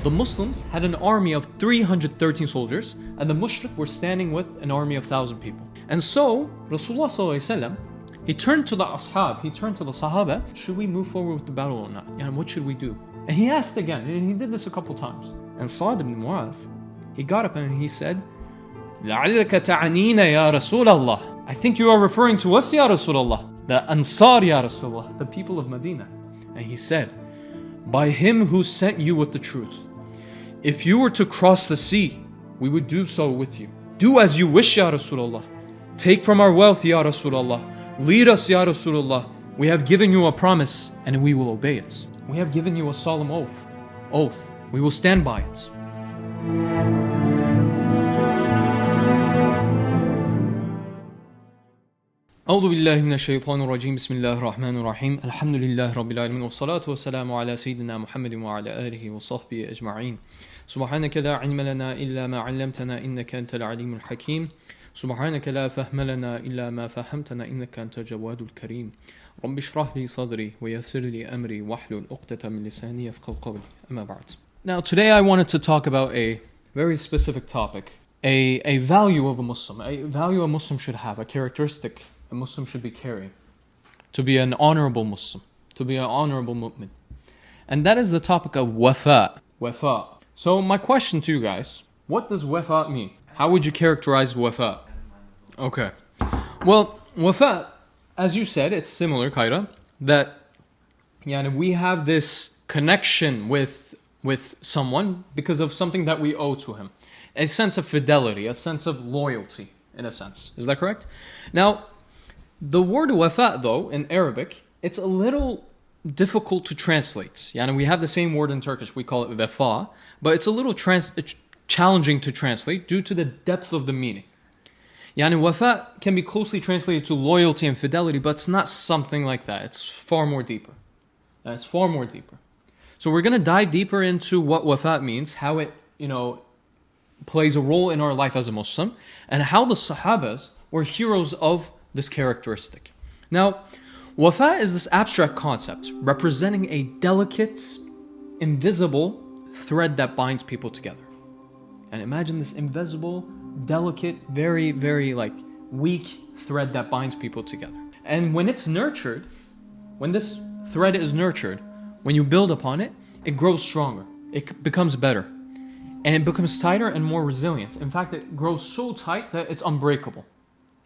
The Muslims had an army of 313 soldiers, and the mushrik were standing with an army of 1,000 people. And so, Rasulullah ﷺ, he turned to the ashab, he turned to the Sahaba, should we move forward with the battle or not? And what should we do? And he asked again, and he did this a couple times. And Sa'd ibn Muadth, he got up and he said, لَعَلَّكَ تَعْنِينَ يَا رَسُولَ اللَّهِ, I think you are referring to us, Ya Rasulullah, the Ansar, Ya Rasulullah, the people of Medina. And he said, by him who sent you with the truth, if you were to cross the sea, we would do so with you. Do as you wish, Ya Rasulullah. Take from our wealth, Ya Rasulullah. Lead us, Ya Rasulullah. We have given you a promise and we will obey it. We have given you a solemn oath. We will stand by it. أعوذ بالله من الشيطان الرجيم بسم الله الرحمن الرحيم الحمد لله رب العالمين والصلاة والسلام على سيدنا محمد وعلى آله وصحبه أجمعين سبحانك لا علم لنا إلا ما علمتنا إنك أنت العليم الحكيم سبحانك لا فهم لنا إلا ما فهمتنا إنك أنت الجواد الكريم رب اشرح لي صدري ويسر لي أمري واحلل عقدة من لساني يفقهوا قولي أما بعد. Now today I wanted to talk about a very specific topic, a value of a Muslim, a value a Muslim should have, a characteristic a Muslim should be carrying, to be an honorable Muslim, to be an honorable mu'min. And that is the topic of wafa. Wafa. So my question to you guys, what does wafa mean? How would you characterize wafa? Okay. Well, wafa, as you said, it's similar, Kaira, that we have this connection with someone because of something that we owe to him. A sense of fidelity, a sense of loyalty, in a sense. Is that correct? Now, the word wafa, though, in Arabic, it's a little difficult to translate. We have the same word in Turkish, we call it vefa, but it's a little challenging to translate due to the depth of the meaning. Wafa can be closely translated to loyalty and fidelity, but it's not something like that. It's far more deeper. It's far more deeper. So we're going to dive deeper into what wafa means, how it, plays a role in our life as a Muslim, and how the Sahabas were heroes of this characteristic. Now, wafa is this abstract concept representing a delicate, invisible thread that binds people together. And imagine this invisible, delicate, very, very weak thread that binds people together. And when it's nurtured, when this thread is nurtured, when you build upon it, it grows stronger. It becomes better. And it becomes tighter and more resilient. In fact, it grows so tight that it's unbreakable.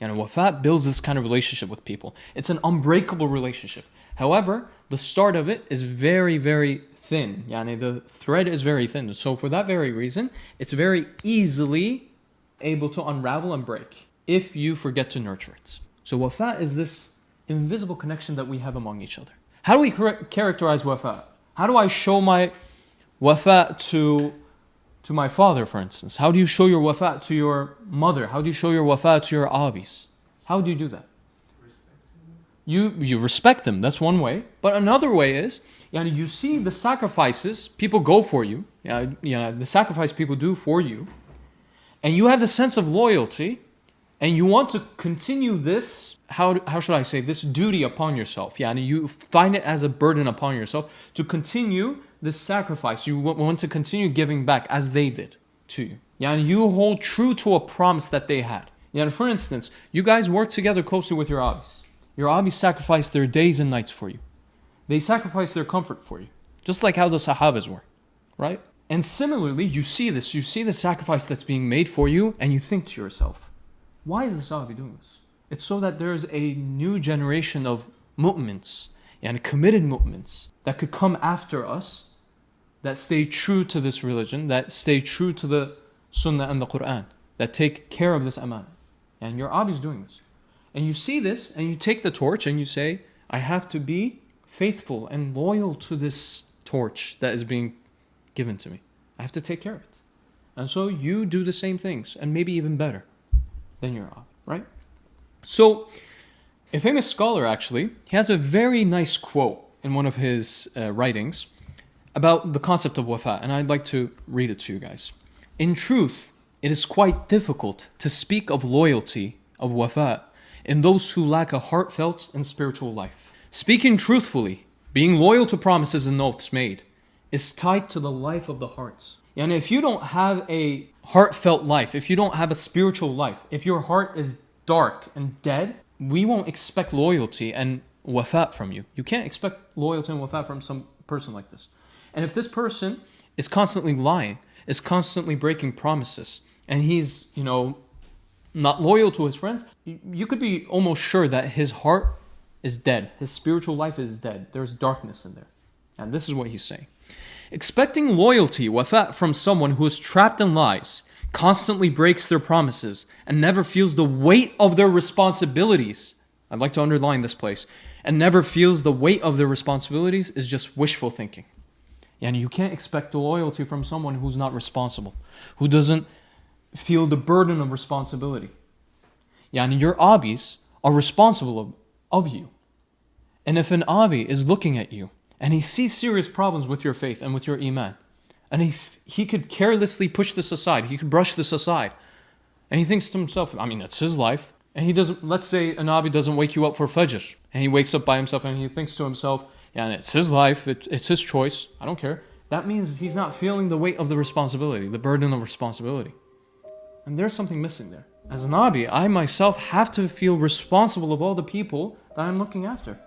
Wafa builds this kind of relationship with people. It's an unbreakable relationship. However, the start of it is very, very thin. The thread is very thin. So for that very reason, it's very easily able to unravel and break if you forget to nurture it. So wafa is this invisible connection that we have among each other. How do we characterize wafa? How do I show my wafa to my father, for instance? How do you show your wafa to your mother? How do you show your wafa to your abis? How do you do that? You respect them, that's one way. But another way is, you see the sacrifices people go for you, the sacrifice people do for you, and you have the sense of loyalty, and you want to continue this, how should I say, this duty upon yourself. You find it as a burden upon yourself to continue this sacrifice. You want to continue giving back as they did to you. You hold true to a promise that they had. For instance, you guys work together closely with your abis. Your abis sacrificed their days and nights for you. They sacrificed their comfort for you. Just like how the Sahabas were. Right? And similarly, you see this. You see the sacrifice that's being made for you, and you think to yourself, why is the Sahabi doing this? It's so that there's a new generation of mu'mins, committed mu'mins, that could come after us, that stay true to this religion, that stay true to the Sunnah and the Quran, that take care of this amana. And your Abi is doing this. And you see this, and you take the torch, and you say, I have to be faithful and loyal to this torch that is being given to me. I have to take care of it. And so you do the same things, and maybe even better than your Abi, right? So, a famous scholar actually, he has a very nice quote in one of his writings about the concept of wafa, and I'd like to read it to you guys. In truth, it is quite difficult to speak of loyalty, of wafa, in those who lack a heartfelt and spiritual life. Speaking truthfully, being loyal to promises and oaths made, is tied to the life of the hearts. And if you don't have a heartfelt life, if you don't have a spiritual life, if your heart is dark and dead, we won't expect loyalty and wafa from you. You can't expect loyalty and wafa from some person like this. And if this person is constantly lying, is constantly breaking promises, and he's, not loyal to his friends, you could be almost sure that his heart is dead. His spiritual life is dead. There's darkness in there. And this is what he's saying. Expecting loyalty, wafa, from someone who is trapped in lies, constantly breaks their promises, and never feels the weight of their responsibilities. I'd like to underline this place. And never feels the weight of their responsibilities is just wishful thinking. And you can't expect loyalty from someone who's not responsible, who doesn't feel the burden of responsibility. Yani your abis are responsible of you. And if an abi is looking at you and he sees serious problems with your faith and with your iman, and he could carelessly push this aside, he could brush this aside, and he thinks to himself, it's his life, and he doesn't, let's say an abi doesn't wake you up for fajr, and he wakes up by himself and he thinks to himself, and it's his life, it's his choice, I don't care. That means he's not feeling the weight of the responsibility, the burden of responsibility. And there's something missing there. As an abi, I myself have to feel responsible of all the people that I'm looking after.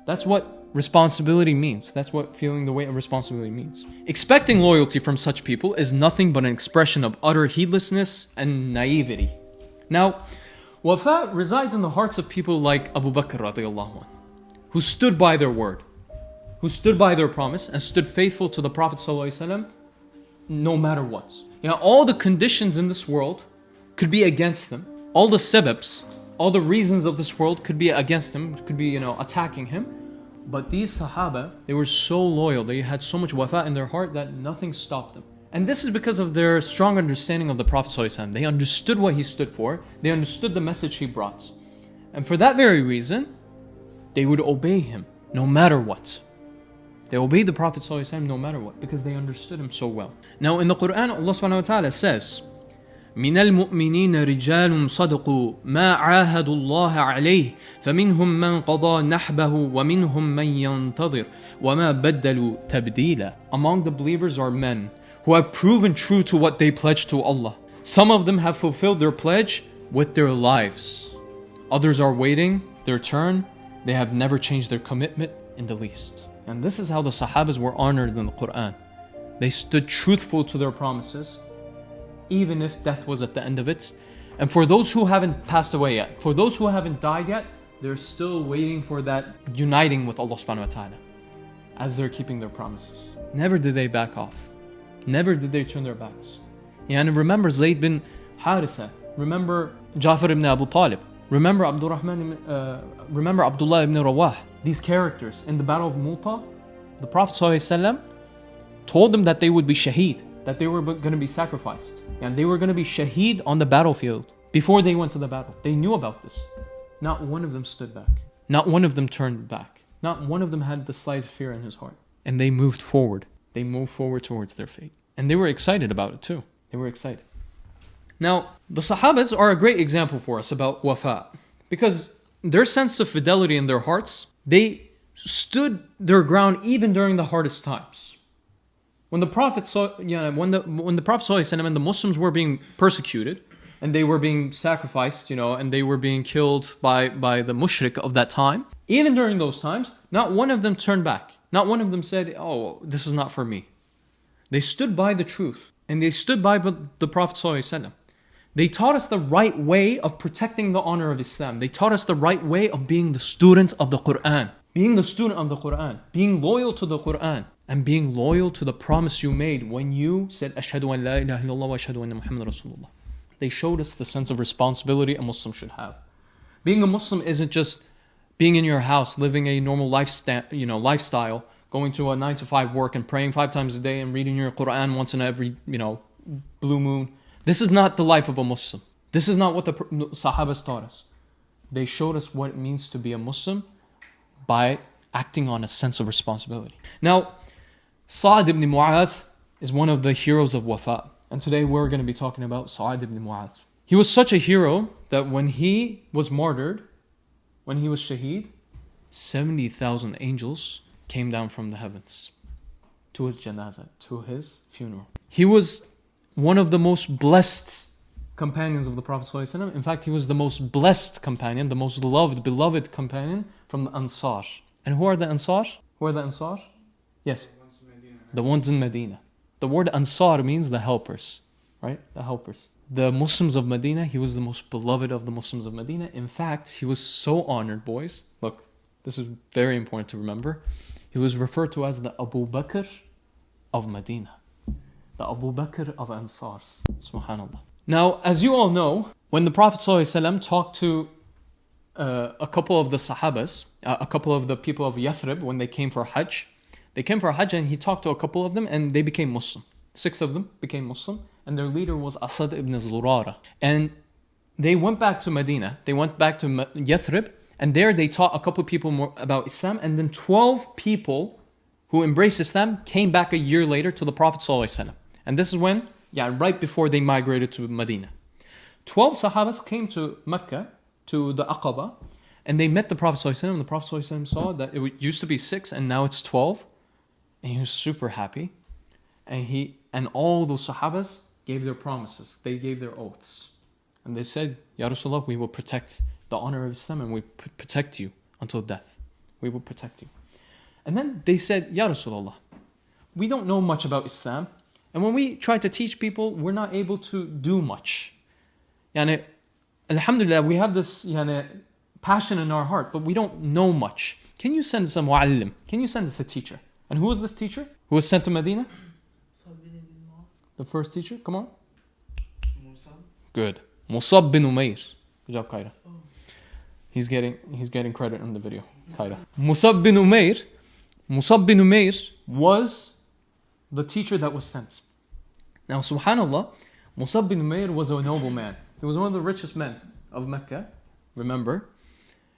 That's what responsibility means. That's what feeling the weight of responsibility means. Expecting loyalty from such people is nothing but an expression of utter heedlessness and naivety. Now, wafa resides in the hearts of people like Abubakr radiallahu anh, who stood by their word, who stood by their promise and stood faithful to the Prophet ﷺ no matter what. All the conditions in this world could be against them. All the sababs, all the reasons of this world could be against him, could be, attacking him. But these Sahaba, they were so loyal, they had so much wafa in their heart that nothing stopped them. And this is because of their strong understanding of the Prophet ﷺ. They understood what he stood for, they understood the message he brought. And for that very reason, they would obey him no matter what. They obeyed the Prophet ﷺ no matter what, because they understood him so well. Now in the Quran, Allah subhanahu wa ta'ala says, من المؤمنين رجال صدقوا ما عاهدوا الله عليه فمنهم من قضى نحبه ومنهم من ينتظر وما بدلوا تبديلا. Among the believers are men who have proven true to what they pledged to Allah. Some of them have fulfilled their pledge with their lives. Others are waiting their turn. They have never changed their commitment in the least. And this is how the Sahabas were honored in the Quran. They stood truthful to their promises, even if death was at the end of it. And for those who haven't passed away yet, for those who haven't died yet, they're still waiting for that uniting with Allah subhanahu wa ta'ala as they're keeping their promises. Never did they back off. Never did they turn their backs. And remember Zayd bin Haritha. Remember Ja'far ibn Abu Talib. Remember Abdullah ibn Rawah. These characters in the battle of Mu'tah, the Prophet ﷺ told them that they would be shaheed, that they were going to be sacrificed. And they were going to be shaheed on the battlefield before they went to the battle. They knew about this. Not one of them stood back. Not one of them turned back. Not one of them had the slightest fear in his heart. And they moved forward. They moved forward towards their fate. And they were excited about it too. They were excited. Now, the Sahabas are a great example for us about wafa, because their sense of fidelity in their hearts, they stood their ground even during the hardest times. When the Prophet when the Prophet ﷺ and the Muslims were being persecuted, and they were being sacrificed, and they were being killed by the mushrik of that time, even during those times, not one of them turned back. Not one of them said, "Oh, this is not for me." They stood by the truth, and they stood by the Prophet ﷺ. They taught us the right way of protecting the honor of Islam. They taught us the right way of being the student of the Quran. Being the student of the Quran. Being loyal to the Quran. And being loyal to the promise you made when you said, Ashhadu an la ilaha illallah wa ashhadu anna Muhammad Rasulullah. They showed us the sense of responsibility a Muslim should have. Being a Muslim isn't just being in your house, living a normal lifestyle, going to a 9-to-5 work and praying 5 times a day and reading your Quran once in every, blue moon. This is not the life of a Muslim. This is not what the Sahabas taught us. They showed us what it means to be a Muslim by acting on a sense of responsibility. Now, Sa'd ibn Muadth is one of the heroes of Wafa. And today we're going to be talking about Sa'd ibn Muadth. He was such a hero that when he was martyred, when he was shaheed, 70,000 angels came down from the heavens to his janazah, to his funeral. He was one of the most blessed companions of the Prophet ﷺ. In fact, he was the most blessed companion, the most loved, beloved companion from the Ansar. And who are the Ansar? Who are the Ansar? Yes. The ones in Medina. The word Ansar means the helpers, right? The helpers. The Muslims of Medina, he was the most beloved of the Muslims of Medina. In fact, he was so honored, boys. Look, this is very important to remember. He was referred to as the Abubakr of Medina. The Abubakr of Ansars. Subhanallah. Now, as you all know, when the Prophet ﷺ talked to a couple of the Sahabas, a couple of the people of Yathrib, when they came for Hajj, and he talked to a couple of them and they became Muslim. 6 of them became Muslim, and their leader was Asad ibn Zurara. And they went back to Medina, they went back to Yathrib, and there they taught a couple of people more about Islam, and then 12 people who embraced Islam came back a year later to the Prophet ﷺ. And this is when, right before they migrated to Medina. 12 Sahabas came to Mecca, to the Aqaba, and they met the Prophet ﷺ, and the Prophet ﷺ saw that it used to be 6 and now it's 12, and he was super happy. And all those Sahabas gave their promises, they gave their oaths. And they said, Ya Rasulullah, we will protect the honor of Islam and we protect you until death. We will protect you. And then they said, Ya Rasulullah, we don't know much about Islam, and when we try to teach people, we're not able to do much. Alhamdulillah, we have this passion in our heart, but we don't know much. Can you send us a mu'allim? Can you send us a teacher? And who was this teacher? Who was sent to Medina? The first teacher? Come on. Mus'ab. Good. Mus'ab bin Umair. Good job, Kaira. He's getting credit on the video. Kaira. Mus'ab bin Umair was the teacher that was sent. Now, subhanallah, Mus'ab bin Umair was a noble man. He was one of the richest men of Mecca. Remember?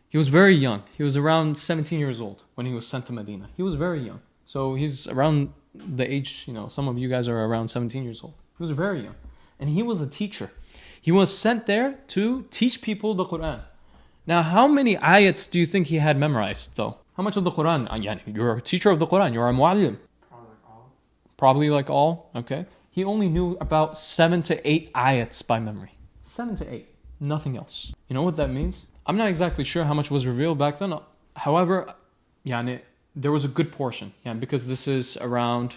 He was very young. He was around 17 years old when he was sent to Medina. He was very young. So he's around the age, some of you guys are around 17 years old. He was very young. And he was a teacher. He was sent there to teach people the Quran. Now, how many ayats do you think he had memorized, though? How much of the Quran? You're a teacher of the Quran. You're a mu'allim. Probably like all. Okay. He only knew about 7 to 8 ayats by memory. 7 to 8. Nothing else. You know what that means? I'm not exactly sure how much was revealed back then. However, there was a good portion. Because this is around,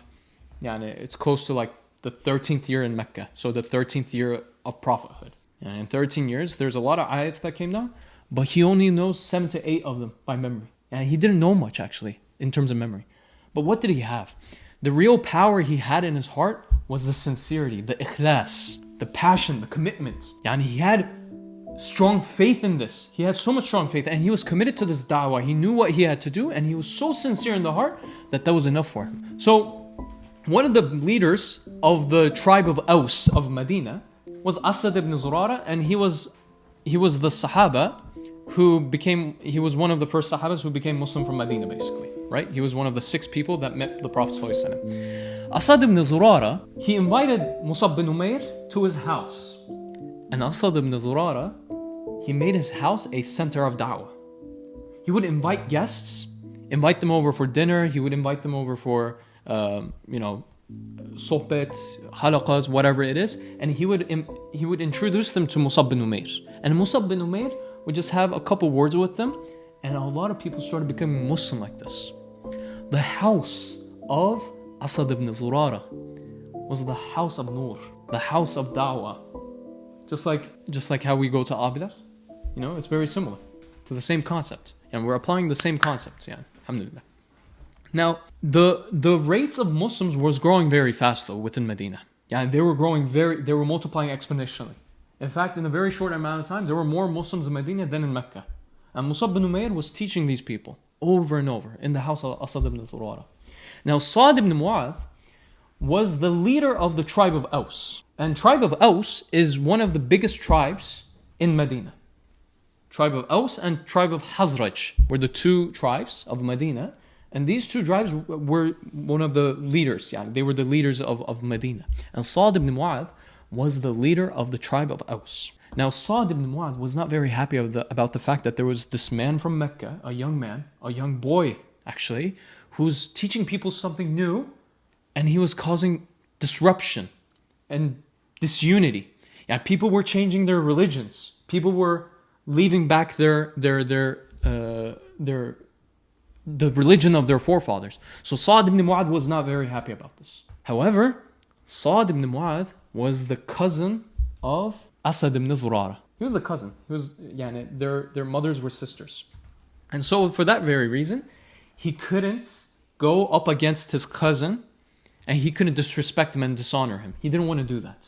it's close to like the 13th year in Mecca. So the 13th year of prophethood. In 13 years, there's a lot of ayats that came down. But he only knows 7 to 8 of them by memory. And he didn't know much actually in terms of memory. But what did he have? The real power he had in his heart was the sincerity, the ikhlas, the passion, the commitment. He had strong faith in this. He had so much strong faith, and he was committed to this da'wah. He knew what he had to do, and he was so sincere in the heart that was enough for him. So, one of the leaders of the tribe of Aus of Medina was Asad ibn Zurara, and he was the Sahaba he was one of the first Sahabas who became Muslim from Medina, basically. Right? He was one of the 6 people that met the Prophet ﷺ. Asad ibn Zurara, he invited Mus'ab bin Umair to his house. And Asad ibn Zurara, he made his house a center of da'wah. He would invite guests, invite them over for dinner, he would invite them over for, sohbet, halaqas, whatever it is, and he would introduce them to Mus'ab bin Umair. And Mus'ab bin Umair would just have a couple words with them, and a lot of people started becoming Muslim like this. The house of Asad ibn Zurara was the house of Nur, the house of Da'wah. Just like how we go to Abila, it's very similar to the same concept. And we're applying the same concepts, alhamdulillah. Now, the rates of Muslims was growing very fast though within Medina. They were multiplying exponentially. In fact, in a very short amount of time, there were more Muslims in Medina than in Mecca. And Mus'ab bin Umair was teaching these people over and over in the house of Asad ibn Zurara. Now, Sa'd ibn Muadth was the leader of the tribe of Aus. And tribe of Aus is one of the biggest tribes in Medina. Tribe of Aus and tribe of Hazraj were the 2 tribes of Medina. And these 2 tribes were one of the leaders. They were the leaders of Medina. And Sa'd ibn Muadth was the leader of the tribe of Aus. Now, Sa'd ibn Muadth was not very happy about the fact that there was this man from Mecca, a young boy actually, who's teaching people something new, and he was causing disruption and disunity. Yeah, people were changing their religions. People were leaving back the religion of their forefathers. So Sa'd ibn Mu'adh was not very happy about this. However, Sa'd ibn Mu'adh was the cousin of Asad ibn Zurara. He was the cousin. Their mothers were sisters. And so for that very reason, he couldn't go up against his cousin, and he couldn't disrespect him and dishonor him. He didn't want to do that.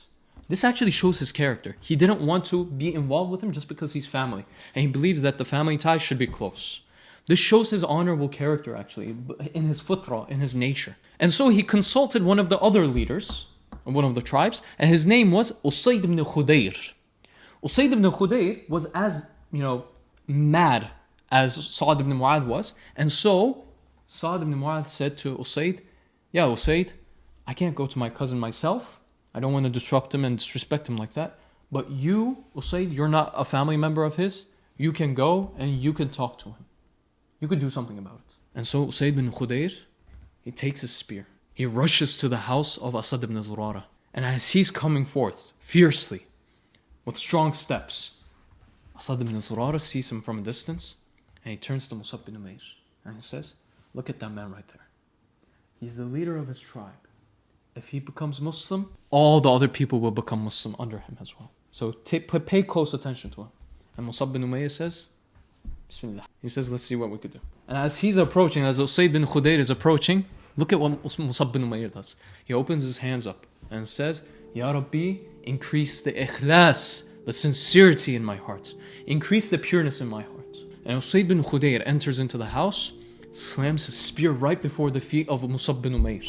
This actually shows his character. He didn't want to be involved with him just because he's family. And he believes that the family ties should be close. This shows his honorable character, actually, in his fitrah, in his nature. And so he consulted one of the other leaders, one of the tribes, and his name was Usayd ibn Khudayr. Usayd ibn Khudayr was as, mad as Sa'd ibn Mu'adh was. And so Sa'd ibn Mu'adh said to Usayd, "Yeah, Usayd, I can't go to my cousin myself. I don't want to disrupt him and disrespect him like that. But you, Usayd, you're not a family member of his. You can go and you can talk to him. You could do something about it." And so Usayd ibn Khudayr, he takes his spear. He rushes to the house of Asad ibn Zurara. And as he's coming forth fiercely, with strong steps, Asad ibn Zurara sees him from a distance, and he turns to Mus'ab bin Umayr and he says, "Look at that man right there. He's the leader of his tribe. If he becomes Muslim, all the other people will become Muslim under him as well. So pay close attention to him." And Mus'ab bin Umayr says, "Bismillah." He says, "Let's see what we could do." And as he's approaching, as Usayd bin Khudayr is approaching, look at what Mus'ab bin Umayr does. He opens his hands up and says, "Ya Rabbi, increase the ikhlas, the sincerity in my heart. Increase the pureness in my heart." And Usayd bin Khudayr enters into the house, slams his spear right before the feet of Mus'ab bin Umayr.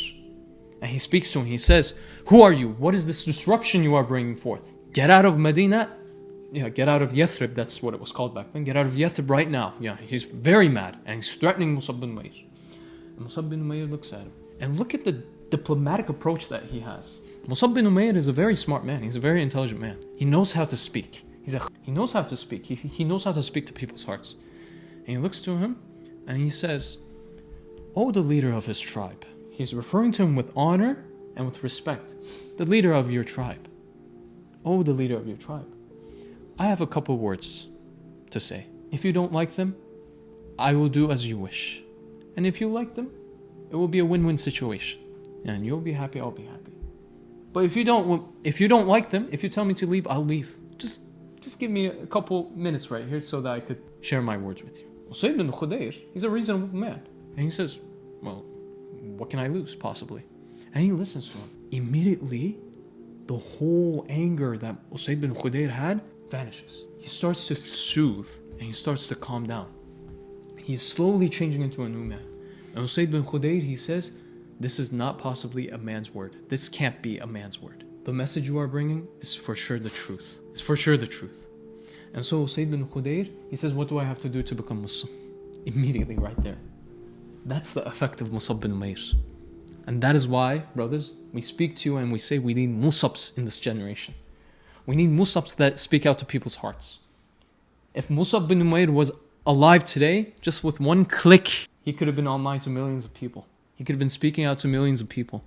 And he speaks to him. He says, "Who are you? What is this disruption you are bringing forth? Get out of Medina. Get out of Yathrib." That's what it was called back then. "Get out of Yathrib right now." He's very mad. And he's threatening Mus'ab bin Umayr. And Mus'ab bin Umayr looks at him. And look at the diplomatic approach that he has. Mus'ab bin Umayr is a very smart man. He's a very intelligent man. He knows how to speak. He knows how to speak. He knows how to speak to people's hearts. And he looks to him and he says, "Oh, the leader of his tribe." He's referring to him with honor and with respect. "The leader of your tribe. Oh, the leader of your tribe. I have a couple words to say. If you don't like them, I will do as you wish. And if you like them, it will be a win-win situation. And you'll be happy, I'll be happy. But if you don't like them, if you tell me to leave, I'll leave. Just give me a couple minutes right here so that I could share my words with you." Usayd bin Khudayr, he's a reasonable man. And he says, "Well, what can I lose, possibly?" And he listens to him. Immediately, the whole anger that Usayd bin Khudayr had vanishes. He starts to soothe and he starts to calm down. He's slowly changing into a new man. And Usayd bin Khudayr, he says, "This is not possibly a man's word. This can't be a man's word. The message you are bringing is for sure the truth. It's for sure the truth." And so Usayd bin Khudayr, he says, "What do I have to do to become Muslim?" Immediately right there. That's the effect of Mus'ab bin Umayr. And that is why, brothers, we speak to you and we say we need Mus'abs in this generation. We need Mus'abs that speak out to people's hearts. If Mus'ab bin Umayr was alive today, just with one click, he could have been online to millions of people. He could have been speaking out to millions of people.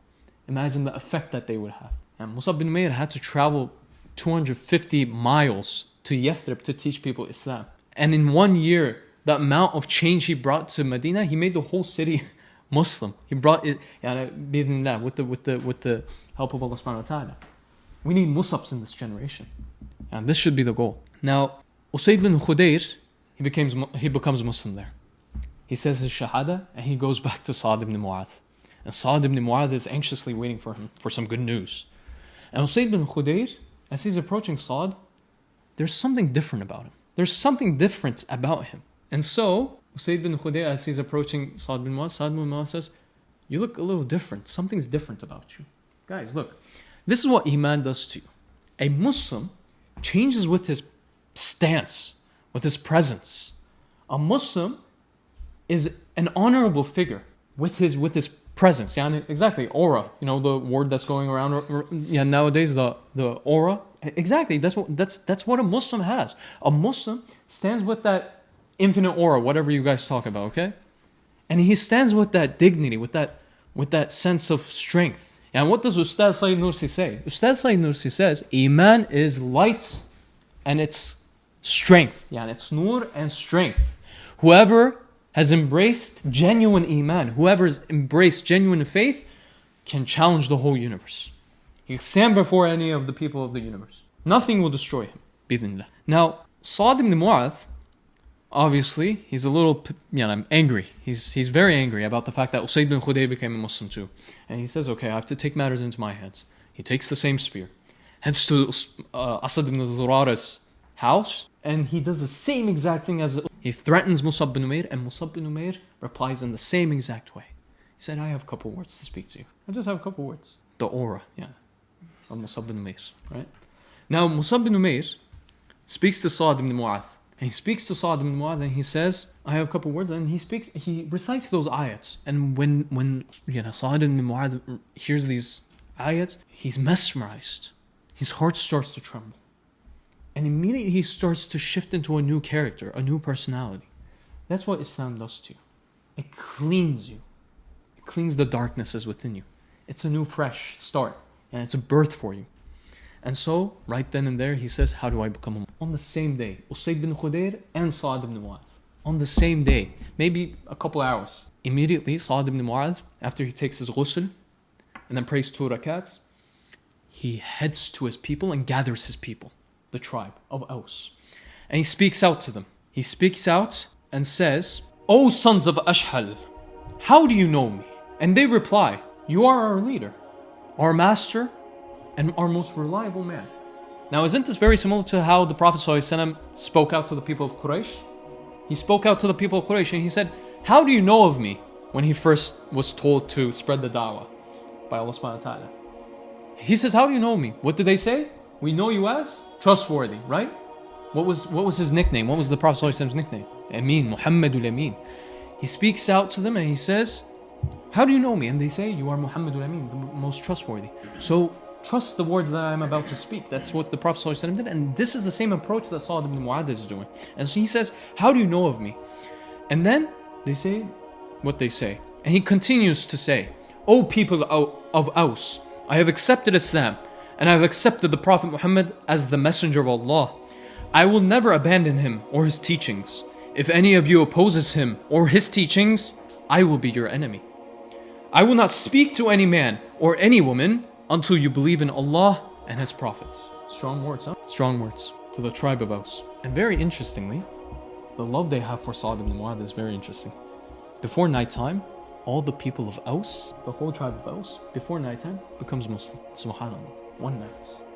Imagine the effect that they would have. And Mus'ab bin Umayr had to travel 250 miles to Yathrib to teach people Islam. And in 1 year, the amount of change he brought to Medina, he made the whole city Muslim. He brought it, with the help of Allah subhanahu wa ta'ala. We need Mus'abs in this generation. And this should be the goal. Now, Usayd bin Khudayr, he becomes Muslim there. He says his shahada and he goes back to Sa'd ibn Mu'adh. And Sa'd ibn Mu'adh is anxiously waiting for him for some good news. And Usayd bin Khudayr, as he's approaching Sa'd, there's something different about him. There's something different about him. And so, Usayd bin Khudayr, as he's approaching Sa'd bin Mu'adh, Sa'd bin Mu'adh says, "You look a little different. Something's different about you." Guys, look. This is what Iman does to you. A Muslim changes with his stance, with his presence. A Muslim is an honorable figure with his presence. Exactly, aura. The word that's going around nowadays, the aura. Exactly, that's what a Muslim has. A Muslim stands with that infinite aura, whatever you guys talk about, okay? And he stands with that dignity, with with that sense of strength. And what does Ustad Sayyid Nursi say? Ustad Sayyid Nursi says, Iman is light and it's strength. It's nur and strength. Whoever has embraced genuine Iman, whoever has embraced genuine faith, can challenge the whole universe. He can stand before any of the people of the universe. Nothing will destroy him. Bidnillah. Now, Sa'd ibn Mu'adh, obviously, he's a little, angry. He's very angry about the fact that Usayd bin Khudayr became a Muslim too. And he says, okay, I have to take matters into my hands. He takes the same spear, heads to Asad ibn Zurara's house, and he does the same exact thing as he threatens Mus'ab bin Umair, and Mus'ab bin Umair replies in the same exact way. He said, I have a couple words to speak to you. I just have a couple words. The aura, of Mus'ab bin Umair, right? Now, Mus'ab bin Umair speaks to Sa'd ibn Mu'adh. And he speaks to Sa'd ibn Mu'adh and he says, I have a couple words, and he recites those ayats. And when Sa'd ibn Mu'adh hears these ayats, he's mesmerized. His heart starts to tremble. And immediately he starts to shift into a new character, a new personality. That's what Islam does to you. It cleans you. It cleans the darknesses within you. It's a new fresh start. And it's a birth for you. And so, right then and there, he says, how do I become a Muslim? On the same day, Usayd bin Khudayr and Sa'd ibn Mu'adh. On the same day, maybe a couple hours. Immediately, Sa'd ibn Mu'adh, after he takes his ghusl and then prays 2 rakats, he heads to his people and gathers his people, the tribe of Aus. And he speaks out to them. He speaks out and says, O sons of Ashhal, how do you know me? And they reply, you are our leader, our master, and our most reliable man. Now, isn't this very similar to how the Prophet ﷺ spoke out to the people of Quraysh? He spoke out to the people of Quraysh and he said, how do you know of me? When he first was told to spread the da'wah by Allah subhanahu wa ta'ala. He says, how do you know me? What did they say? We know you as trustworthy, right? What was his nickname? What was the Prophet ﷺ's nickname? Amin, Muhammadul Amin. He speaks out to them and he says, how do you know me? And they say, you are Muhammadul Amin, the most trustworthy. So, trust the words that I'm about to speak. That's what the Prophet ﷺ did. And this is the same approach that Sa'd ibn Mu'adh is doing. And so he says, how do you know of me? And then they say what they say. And he continues to say, O people of Aus, I have accepted Islam. And I have accepted the Prophet Muhammad as the messenger of Allah. I will never abandon him or his teachings. If any of you opposes him or his teachings, I will be your enemy. I will not speak to any man or any woman until you believe in Allah and His prophets. Strong words, huh? Strong words to the tribe of Aus. And very interestingly, the love they have for Sa'd ibn Mu'adh is very interesting. Before nighttime, all the people of Aus, the whole tribe of Aus, before nighttime, becomes Muslim. Subhanallah.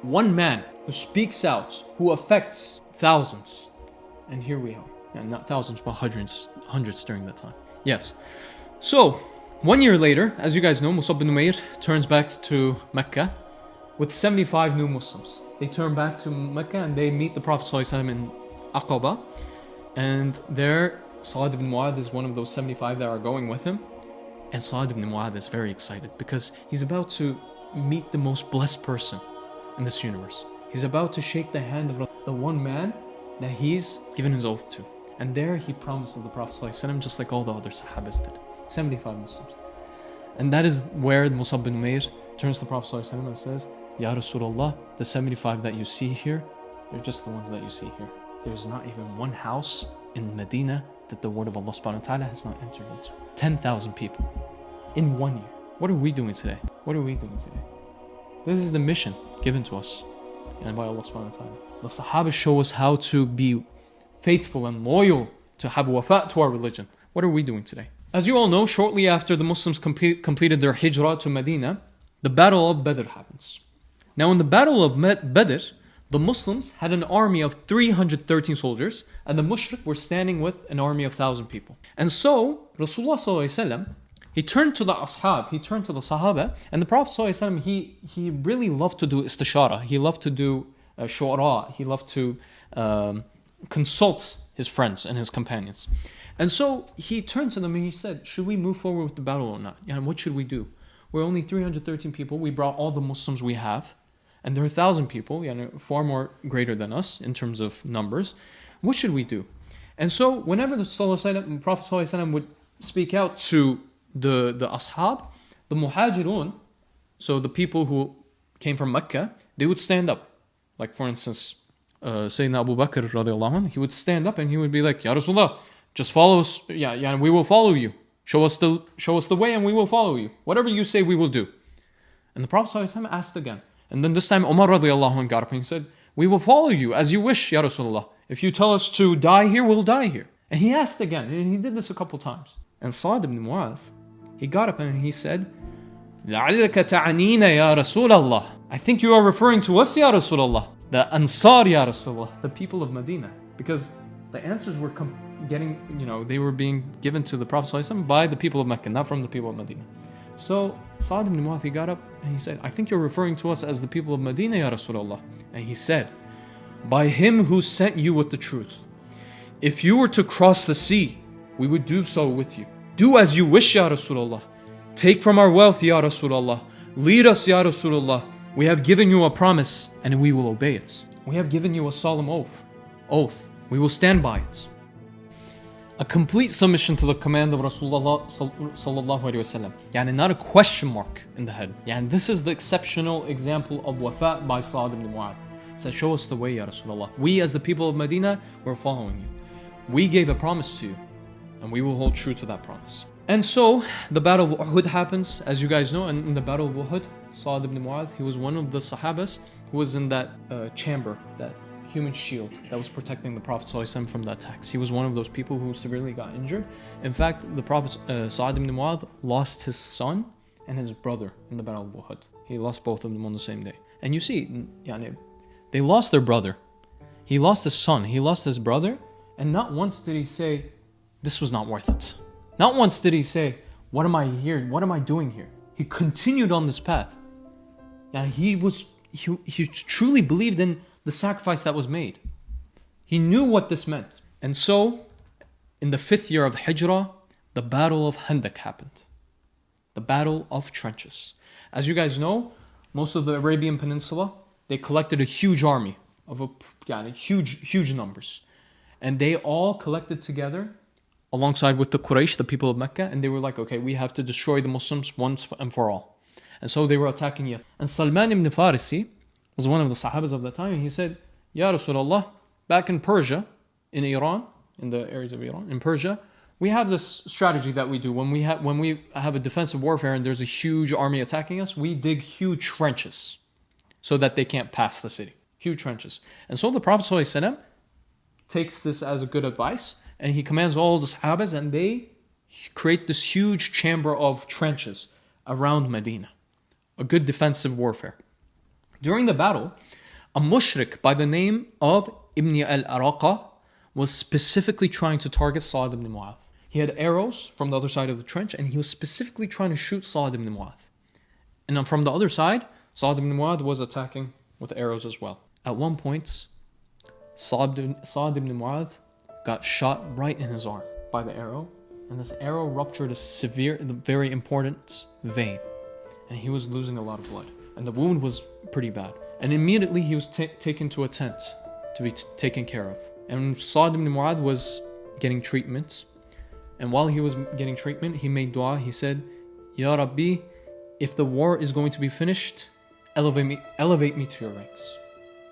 One man who speaks out, who affects thousands. And here we are. Not thousands, but hundreds during that time. Yes. So, 1 year later, as you guys know, Mus'ab bin Umair turns back to Mecca with 75 new Muslims. They turn back to Mecca and they meet the Prophet ﷺ in Aqaba. And there, Sa'd ibn Mu'adh is one of those 75 that are going with him. And Sa'd ibn Mu'adh is very excited because he's about to meet the most blessed person in this universe. He's about to shake the hand of the one man that he's given his oath to. And there he promises the Prophet ﷺ just like all the other Sahabas did. 75 Muslims. And that is where Mus'ab bin Umair turns to the Prophet ﷺ and says, Ya Rasulullah, the 75 that you see here, they're just the ones that you see here. There's not even one house in Medina that the word of Allah subhanahu wa ta'ala has not entered into. 10,000 people in 1 year. What are we doing today? What are we doing today? This is the mission given to us and by Allah subhanahu wa ta'ala. The Sahaba show us how to be faithful and loyal, to have wafa to our religion. What are we doing today? As you all know, shortly after the Muslims completed their hijrah to Medina, the Battle of Badr happens. Now in the Battle of Badr, the Muslims had an army of 313 soldiers, and the Mushrik were standing with an army of 1,000 people. And so, Rasulullah ﷺ, he turned to the Ashab, he turned to the Sahaba, and the Prophet ﷺ, he really loved to do istishara, he loved to do shu'ara, he loved to consult his friends and his companions. And so he turned to them and he said, should we move forward with the battle or not? And what should we do? We're only 313 people. We brought all the Muslims we have. And there are 1,000 people, far more greater than us in terms of numbers. What should we do? And so whenever the Prophet ﷺ would speak out to the Ashab, the Muhajirun, so the people who came from Mecca, they would stand up. Like for instance, Sayyidina Abubakr radiallahu anh, he would stand up and he would be like, Ya Rasulullah, just follow us, we will follow you. Show us the way and we will follow you. Whatever you say, we will do. And the Prophet ﷺ asked again. And then this time Umar radiallahu anh got up and he said, we will follow you as you wish, Ya Rasulullah. If you tell us to die here, we'll die here. And he asked again, and he did this a couple times. And Sa'd ibn Muadh, he got up and he said, لَعَلَّكَ تَعْنِينَ يَا رَسُولَ اللَّهِ. I think you are referring to us, Ya Rasulullah. The Ansar, Ya Rasulullah, the people of Medina. Because the answers were they were being given to the Prophet ﷺ by the people of Mecca, not from the people of Medina. So Sa'd ibn Muadh, he got up and he said, I think you're referring to us as the people of Medina, Ya Rasulullah. And he said, by him who sent you with the truth, if you were to cross the sea, we would do so with you. Do as you wish, Ya Rasulullah. Take from our wealth, Ya Rasulullah. Lead us, Ya Rasulullah. We have given you a promise and we will obey it. We have given you a solemn oath. We will stand by it. A complete submission to the command of Rasulullah sallallahu alaihi wasallam. Yani not a question mark in the head. Yani this is the exceptional example of wafa by Sa'd ibn Mu'adh. Said, show us the way, Ya Rasulullah. We as the people of Medina, we're following you. We gave a promise to you, and we will hold true to that promise. And so, the Battle of Uhud happens, as you guys know, and in the Battle of Uhud, Sa'd ibn Mu'adh, he was one of the Sahabas who was in that chamber, that human shield that was protecting the Prophet ﷺ from the attacks. He was one of those people who severely got injured. In fact, the Prophet Sa'd ibn Mu'adh lost his son and his brother in the Battle of Uhud. He lost both of them on the same day. And you see, they lost their brother. He lost his son. He lost his brother. And not once did he say, this was not worth it. Not once did he say, what am I here? What am I doing here? He continued on this path. He truly believed in the sacrifice that was made. He knew what this meant. And so, in the 5th year of Hijrah, the Battle of Khandaq happened. The Battle of Trenches. As you guys know, most of the Arabian Peninsula, they collected a huge army of huge numbers. And they all collected together alongside with the Quraysh, the people of Mecca, and they were like, okay, we have to destroy the Muslims once and for all. And so they were attacking Yath. And Salman ibn Farisi was one of the Sahabas of that time, and he said, Ya Rasulullah, back in Persia, in Iran, in the areas of Iran, in Persia, we have this strategy that we do. When we have a defensive warfare and there's a huge army attacking us, we dig huge trenches so that they can't pass the city. Huge trenches. And so the Prophet ﷺ takes this as a good advice, and he commands all the Sahabas, and they create this huge chamber of trenches around Medina. A good defensive warfare. During the battle, a mushrik by the name of Ibn al-Araqa was specifically trying to target Sa'd ibn Mu'adh. He had arrows from the other side of the trench, and he was specifically trying to shoot Sa'd ibn Mu'adh. And then from the other side, Sa'd ibn Mu'adh was attacking with arrows as well. At one point, Sa'd ibn Mu'adh got shot right in his arm by the arrow, and this arrow ruptured a very important vein, and he was losing a lot of blood, and the wound was pretty bad. And immediately he was taken to a tent to be taken care of. And Sa'd ibn Mu'adh was getting treatment, and while he was getting treatment, he made dua. He said, Ya Rabbi, if the war is going to be finished, elevate me to your ranks.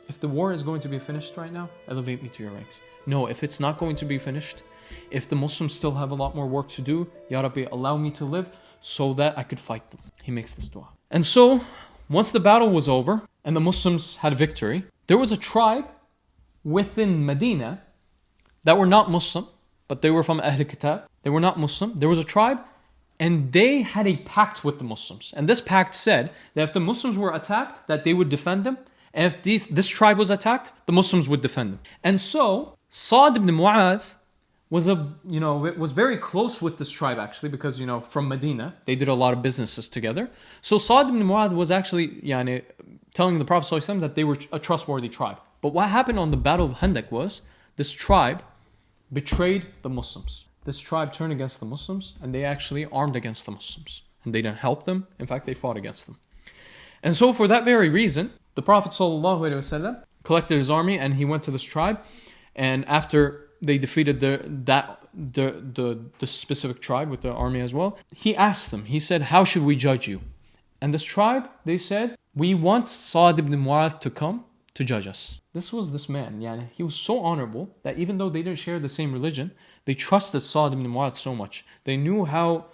If the war is going to be finished right now, elevate me to your ranks. No, if it's not going to be finished, if the Muslims still have a lot more work to do, Ya Rabbi, allow me to live so that I could fight them. He makes this dua. And so, once the battle was over and the Muslims had victory, there was a tribe within Medina that were not Muslim, but they were from Ahl Kitab. They were not Muslim. There was a tribe, and they had a pact with the Muslims. And this pact said that if the Muslims were attacked, that they would defend them. And if this tribe was attacked, the Muslims would defend them. And so, Sa'd ibn Mu'adh was very close with this tribe actually, because from Medina they did a lot of businesses together. So Sa'd ibn Mu'adh was actually telling the Prophet ﷺ that they were a trustworthy tribe. But what happened on the Battle of Khandaq was this tribe betrayed the Muslims. This tribe turned against the Muslims, and they actually armed against the Muslims, and they didn't help them. In fact, they fought against them. And so for that very reason, the Prophet ﷺ collected his army and he went to this tribe. And after they defeated the specific tribe with the army as well, he asked them, he said, how should we judge you? And this tribe, they said, we want Sa'd ibn Mu'adh to come to judge us. This was this man, he was so honorable that even though they didn't share the same religion, they trusted Sa'd ibn Mu'adh so much. They knew how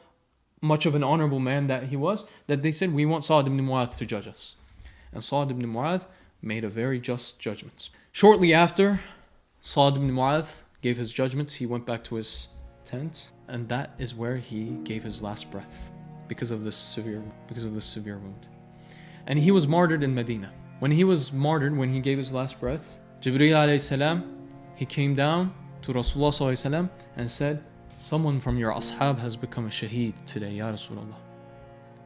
much of an honorable man that he was, that they said, we want Sa'd ibn Mu'adh to judge us. And Sa'd ibn Mu'adh made a very just judgment. Shortly after Sa'd ibn Mu'adh gave his judgments, he went back to his tent, and that is where he gave his last breath because of this severe wound. And he was martyred in Medina. When he was martyred, when he gave his last breath, Jibreel alayhi salam, he came down to Rasulullah sallallahu alayhi wasallam and said, someone from your ashab has become a shaheed today, Ya Rasulullah.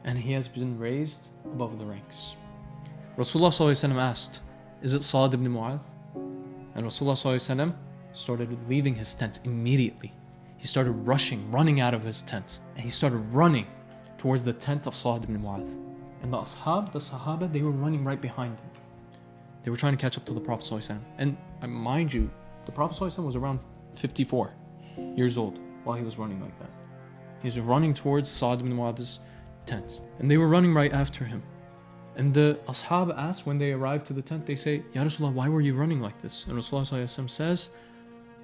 And he has been raised above the ranks. Rasulullah sallallahu alayhi wasallam asked, is it Sa'd ibn Mu'adh? And Rasulullah sallallahu alayhi wasallam started leaving his tent immediately. He started running out of his tent. And he started running towards the tent of Sa'd ibn Mu'adh. And the Sahaba, they were running right behind him. They were trying to catch up to the Prophet ﷺ. And mind you, the Prophet ﷺ was around 54 years old while he was running like that. He was running towards Sa'd ibn Mu'adh's tent. And they were running right after him. And the Ashab asked when they arrived to the tent, they say, Ya Rasulullah, why were you running like this? And Rasulullah ﷺ says,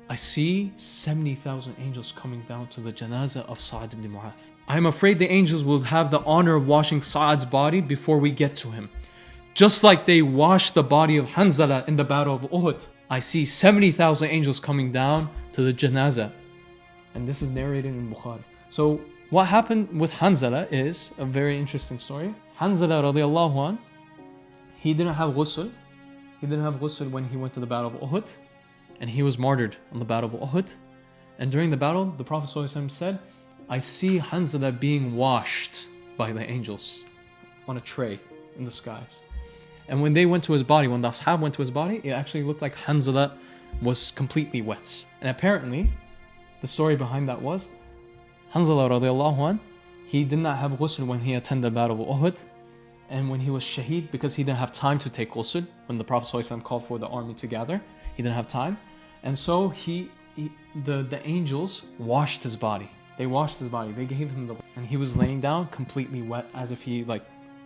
I see 70,000 angels coming down to the janazah of Sa'd ibn Mu'adh. I am afraid the angels will have the honor of washing Sa'd's body before we get to him. Just like they washed the body of Hanzala in the battle of Uhud. I see 70,000 angels coming down to the janazah. And this is narrated in Bukhari. So what happened with Hanzala is a very interesting story. Hanzala radiallahu anh, he didn't have ghusl. He didn't have ghusl when he went to the battle of Uhud. And he was martyred on the battle of Uhud. And during the battle, the Prophet ﷺ said, I see Hanzala being washed by the angels on a tray in the skies. And when they went to his body, when the Ashab went to his body, it actually looked like Hanzala was completely wet. And apparently, the story behind that was, Hanzala radiallahu anh, he did not have ghusl when he attended the battle of Uhud. And when he was shaheed, because he didn't have time to take ghusl, when the Prophet ﷺ called for the army to gather, he didn't have time. And so the angels washed his body. They washed his body. They gave him and he was laying down completely wet, as if he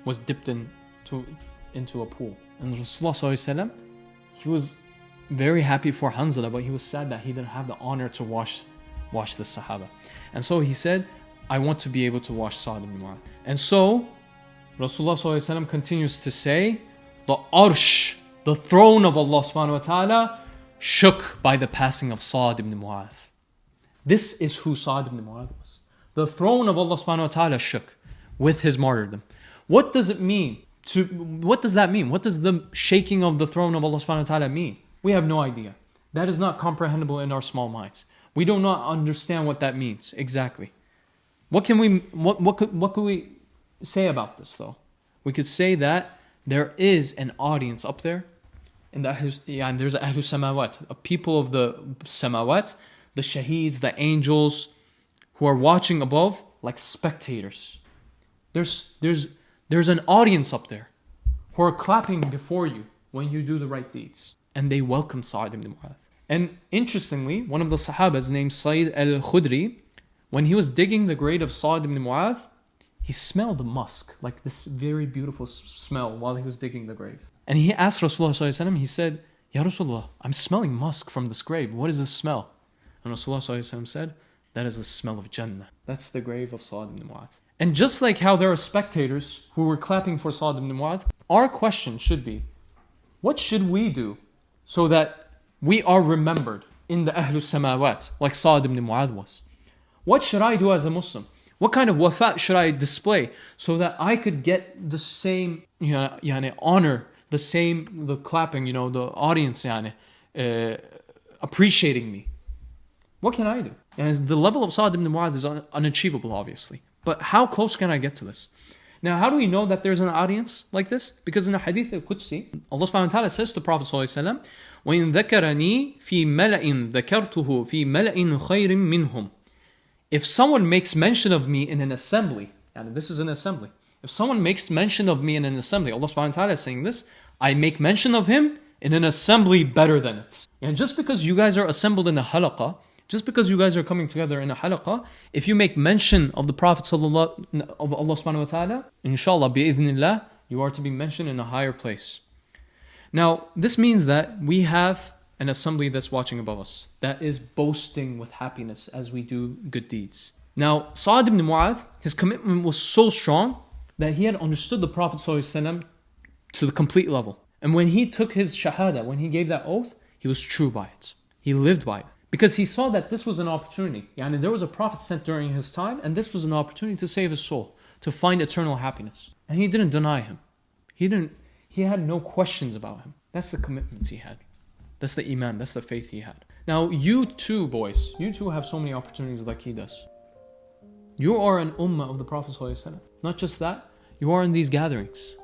was dipped into a pool. And Rasulullah ﷺ, he was very happy for Hanzala, but he was sad that he didn't have the honor to wash the Sahaba. And so he said, I want to be able to wash Sa'd ibn Mu'adh. And so Rasulullah ﷺ continues to say, the arsh, the throne of Allah subhanahu wa ta'ala, shook by the passing of Sa'd ibn Mu'adh. This is who Sa'd ibn Mu'adh was. The throne of Allah subhanahu wa ta'ala shook with his martyrdom. What does it mean? What does that mean? What does the shaking of the throne of Allah subhanahu wa ta'ala mean? We have no idea. That is not comprehensible in our small minds. We do not understand what that means exactly. What could we say about this though? We could say that there is an audience up there, and there's Ahlus Samawat, a people of the Samawat, the Shaheeds, the angels, who are watching above like spectators. There's an audience up there who are clapping before you when you do the right deeds. And they welcome Sa'd ibn Mu'adh. And interestingly, one of the Sahabas named Sa'id al-Khudri, when he was digging the grave of Sa'd ibn Mu'adh, he smelled musk, like this very beautiful smell while he was digging the grave. And he asked Rasulullah ﷺ, he said, Ya Rasulullah, I'm smelling musk from this grave. What is this smell? And Rasulullah ﷺ said, that is the smell of Jannah. That's the grave of Sa'd ibn Mu'adh. And just like how there are spectators who were clapping for Sa'd ibn Mu'adh, our question should be, what should we do so that we are remembered in the Ahlus Samawat like Sa'd ibn Mu'adh was? What should I do as a Muslim? What kind of wafat should I display so that I could get the same honor, the clapping, the audience appreciating me? What can I do? And the level of Sa'd ibn Mu'adh is unachievable, obviously. But how close can I get to this? Now, how do we know that there's an audience like this? Because in the Hadith al-Qudsi, Allah subhanahu wa ta'ala says to Prophet ﷺ, وَإِن ذَكَرَنِي فِي مَلَئٍ ذَكَرْتُهُ فِي مَلَئٍ خَيْرٍ مِّنْهُمْ. If someone makes mention of me in an assembly, and this is an assembly, if someone makes mention of me in an assembly, Allah subhanahu wa ta'ala is saying this, I make mention of him in an assembly better than it. And just because you guys are assembled in a halaqah, just because you guys are coming together in a halaqah, if you make mention of the Prophet of Allah subhanahu wa ta'ala, inshallah, bi'idhnillah, you are to be mentioned in a higher place. Now, this means that we have an assembly that's watching above us, that is boasting with happiness as we do good deeds. Now, Sa'd ibn Mu'adh, his commitment was so strong that he had understood the Prophet ﷺ to the complete level. And when he took his shahada, when he gave that oath, he was true by it. He lived by it. Because he saw that this was an opportunity. Yani there was a Prophet sent during his time, and this was an opportunity to save his soul, to find eternal happiness. And he didn't deny him. He had no questions about him. That's the commitment he had. That's the iman, that's the faith he had. Now you too, boys, you too have so many opportunities like he does. You are an ummah of the Prophet ﷺ. Not just that, you are in these gatherings.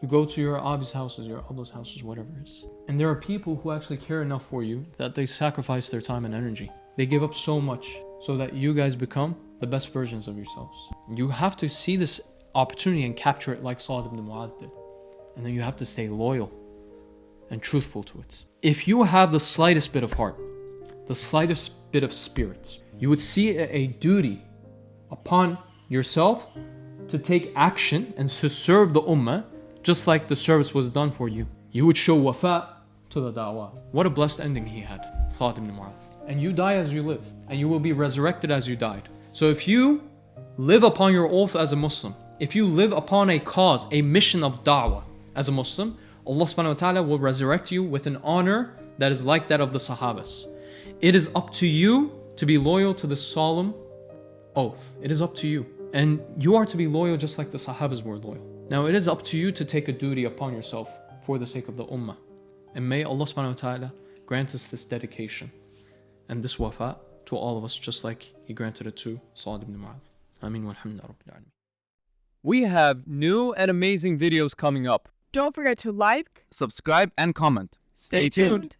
You go to your Abi's houses, your Abba's houses, whatever it is. And there are people who actually care enough for you that they sacrifice their time and energy. They give up so much so that you guys become the best versions of yourselves. You have to see this opportunity and capture it like Sa'd ibn Mu'adh did. And then you have to stay loyal and truthful to it. If you have the slightest bit of heart, the slightest bit of spirit, you would see a duty upon yourself to take action and to serve the ummah just like the service was done for you. You would show wafa to the da'wah. What a blessed ending he had, Sa'd ibn Mu'adh. And you die as you live, and you will be resurrected as you died. So if you live upon your oath as a Muslim, if you live upon a cause, a mission of da'wah as a Muslim, Allah subhanahu wa ta'ala will resurrect you with an honor that is like that of the Sahabas. It is up to you to be loyal to the solemn oath. It is up to you. And you are to be loyal just like the Sahabas were loyal. Now it is up to you to take a duty upon yourself for the sake of the ummah. And may Allah subhanahu wa ta'ala grant us this dedication and this wafa to all of us just like He granted it to Sa'd ibn Mu'adh. Ameen walhamdulillah rabbil alameen. We have new and amazing videos coming up. Don't forget to like, Subscribe and comment. stay tuned.